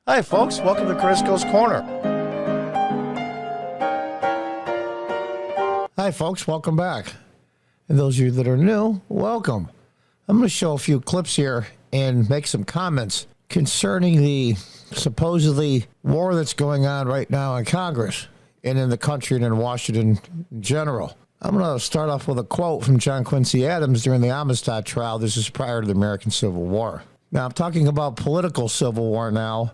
Hi, folks. Welcome to Crisco's Corner. Hi, folks. Welcome back. And those of you that are new, welcome. I'm going to show a few clips here and make some comments concerning the supposedly war that's going on right now in Congress and in the country and in Washington in general. I'm going to start off with a quote from John Quincy Adams during the Amistad trial. This is prior to the American Civil War. Now, I'm talking about political civil war now,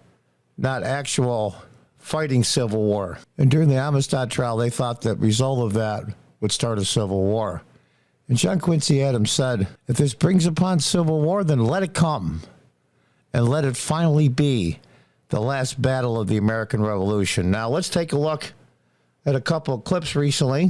not actual fighting civil war. And during the Amistad trial, they thought that the result of that would start a civil war. And John Quincy Adams said, if this brings upon civil war, then let it come. And let it finally be the last battle of the American Revolution. Now, let's take a look at a couple of clips recently,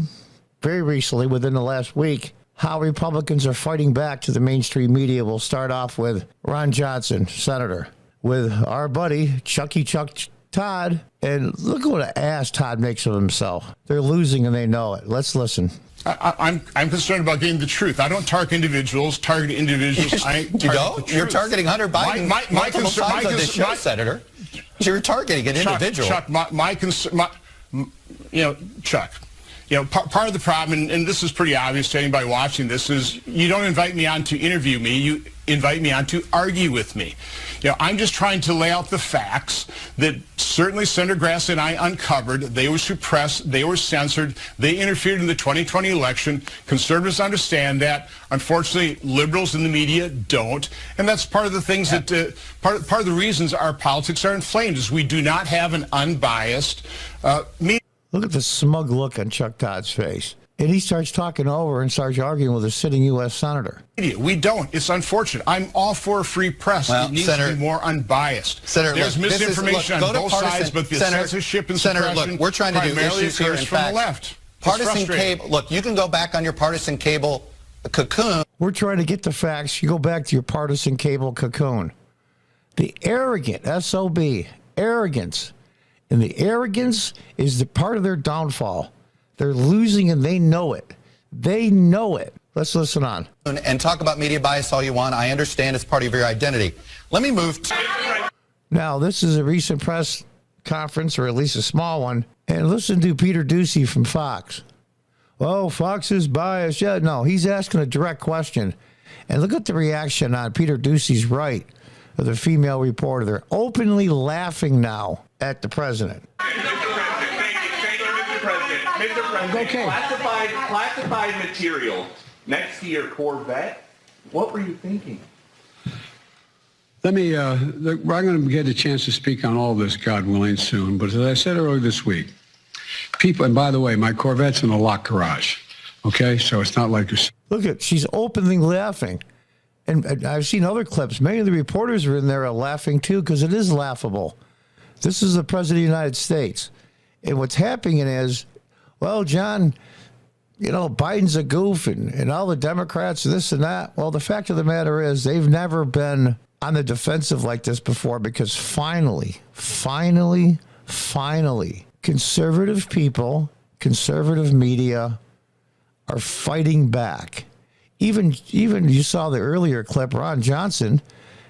very recently, within the last week, how Republicans are fighting back to the mainstream media. We'll start off with Ron Johnson, Senator, with our buddy, Chuck Todd. And look at what an ass Todd makes of himself. They're losing and they know it. Let's listen. I'm concerned about getting the truth. I don't target individuals. You don't? You're targeting Hunter Biden multiple times on this show, Senator. You're targeting an individual. Chuck, Chuck, part of the problem, and this is pretty obvious to anybody watching this, is you don't invite me on to interview me. You invite me on to argue with me. I'm just trying to lay out the facts that certainly Senator Grassley and I uncovered. They were suppressed. They were censored. They interfered in the 2020 election. Conservatives understand that. Unfortunately, liberals in the media don't. And that's part of the things that, part of the reasons our politics are inflamed is we do not have an unbiased media. Look at the smug look on Chuck Todd's face. And he starts talking over and starts arguing with a sitting U.S. senator. We don't. It's unfortunate. I'm all for a free press. Well, it needs to be more unbiased. Senator, there's misinformation on both sides, but the censorship and suppression we're trying to do issues here in from the left. Partisan cable. Look, you can go back on your partisan cable cocoon. We're trying to get the facts. You go back to your partisan cable cocoon. The arrogant, SOB, arrogance. And the arrogance is the part of their downfall. They're losing and they know it. They know it. Let's listen on. And talk about media bias all you want. I understand it's part of your identity. Let me move to... Now, this is a recent press conference, or at least a small one. And listen to Peter Doocy from Fox. Oh, Fox is biased. Yeah, no, he's asking a direct question. And look at the reaction on Peter Doocy's right of the female reporter. They're openly laughing now at the president. Okay. Classified material next to your Corvette. What were you thinking? I'm going to get a chance to speak on all this, God willing, soon. But as I said earlier this week, people, and by the way, my Corvette's in a locked garage. Okay, so it's not like you're... Look at, she's openly laughing. And I've seen other clips. Many of the reporters are in there are laughing too, because it is laughable. This is the President of the United States. And what's happening is, well, John, Biden's a goof and all the Democrats, this and that. Well, the fact of the matter is they've never been on the defensive like this before, because finally, conservative people, conservative media are fighting back. Even you saw the earlier clip, Ron Johnson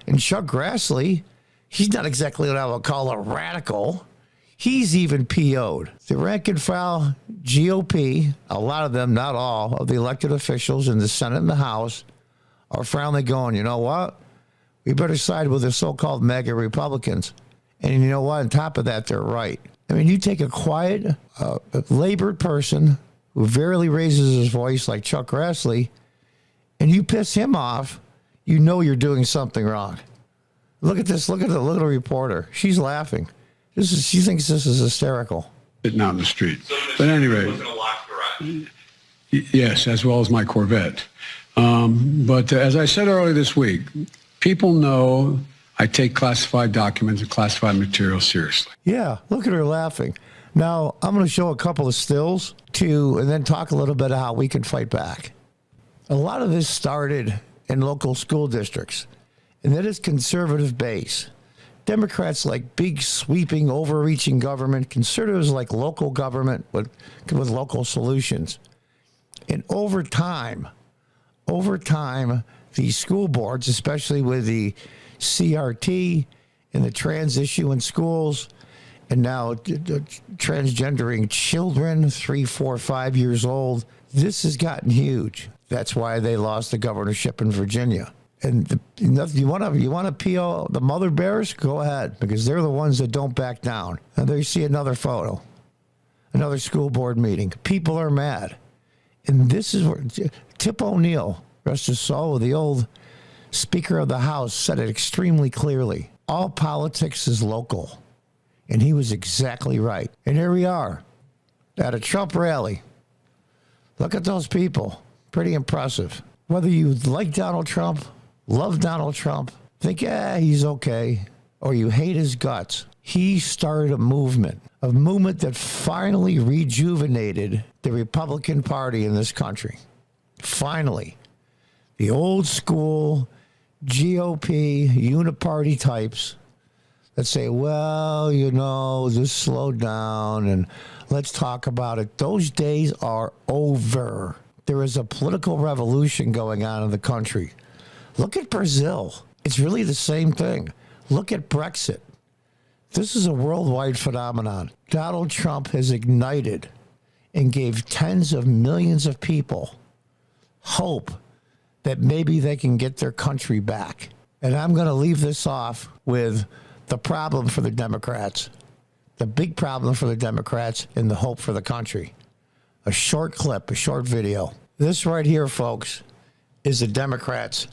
and Chuck Grassley, he's not exactly what I would call a radical. He's even PO'd. The rank and file GOP, a lot of them, not all, of the elected officials in the Senate and the House are finally going, you know what? We better side with the so-called MAGA Republicans. And you know what? On top of that, they're right. I mean, you take a quiet, labored person who rarely raises his voice like Chuck Grassley, and you piss him off, you know you're doing something wrong. Look at this. Look at the little reporter. She's laughing. She thinks this is hysterical. Sitting out in the street. But anyway, yes, as well as my Corvette. But as I said earlier this week, people know I take classified documents and classified material seriously. Yeah, look at her laughing. Now, I'm going to show a couple of stills, and then talk a little bit of how we can fight back. A lot of this started in local school districts, and that is conservative base. Democrats like big, sweeping, overreaching government. Conservatives like local government with local solutions. And over time, these school boards, especially with the CRT and the trans issue in schools, and now transgendering children, 3, 4, 5 years old. This has gotten huge. That's why they lost the governorship in Virginia. And you want to PO the mother bears? Go ahead, because they're the ones that don't back down. And there you see another photo, another school board meeting. People are mad. And this is where Tip O'Neill, rest his soul, the old Speaker of the House, said it extremely clearly. All politics is local. And he was exactly right. And here we are at a Trump rally. Look at those people. Pretty impressive. Whether you like Donald Trump, love Donald Trump, think, he's okay, or you hate his guts, he started a movement that finally rejuvenated the Republican Party in this country. Finally. The old school GOP uniparty types that say, well, just slow down and let's talk about it. Those days are over. There is a political revolution going on in the country. Look at Brazil. It's really the same thing. Look at Brexit. This is a worldwide phenomenon. Donald Trump has ignited and gave tens of millions of people hope that maybe they can get their country back. And I'm going to leave this off with the problem for the Democrats, the big problem for the Democrats, and the hope for the country. A short clip, a short video. This right here, folks, is the Democrats'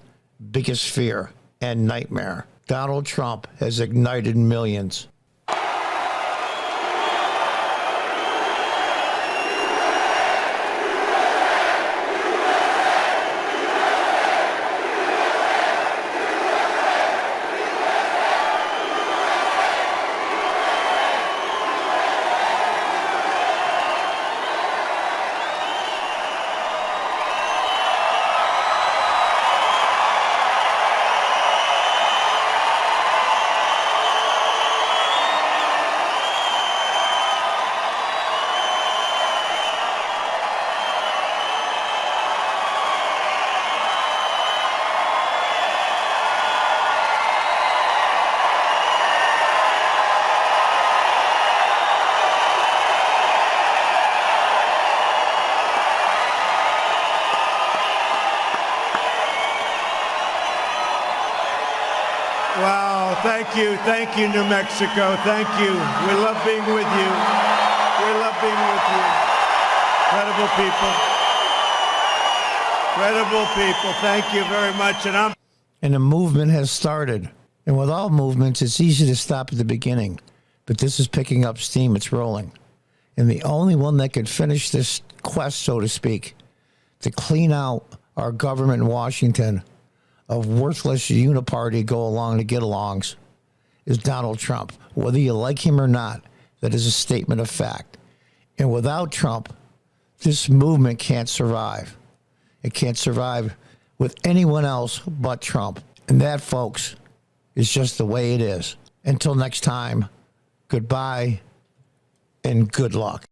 biggest fear and nightmare. Donald Trump has ignited millions. Wow, thank you, New Mexico, thank you. We love being with you. We love being with you. Incredible people, thank you very much. And a movement has started. And with all movements, it's easy to stop at the beginning. But this is picking up steam, it's rolling. And the only one that could finish this quest, so to speak, to clean out our government in Washington of worthless uniparty go-along to get-alongs is Donald Trump. Whether you like him or not, that is a statement of fact. And without Trump, this movement can't survive. It can't survive with anyone else but Trump. And that, folks, is just the way it is. Until next time, goodbye and good luck.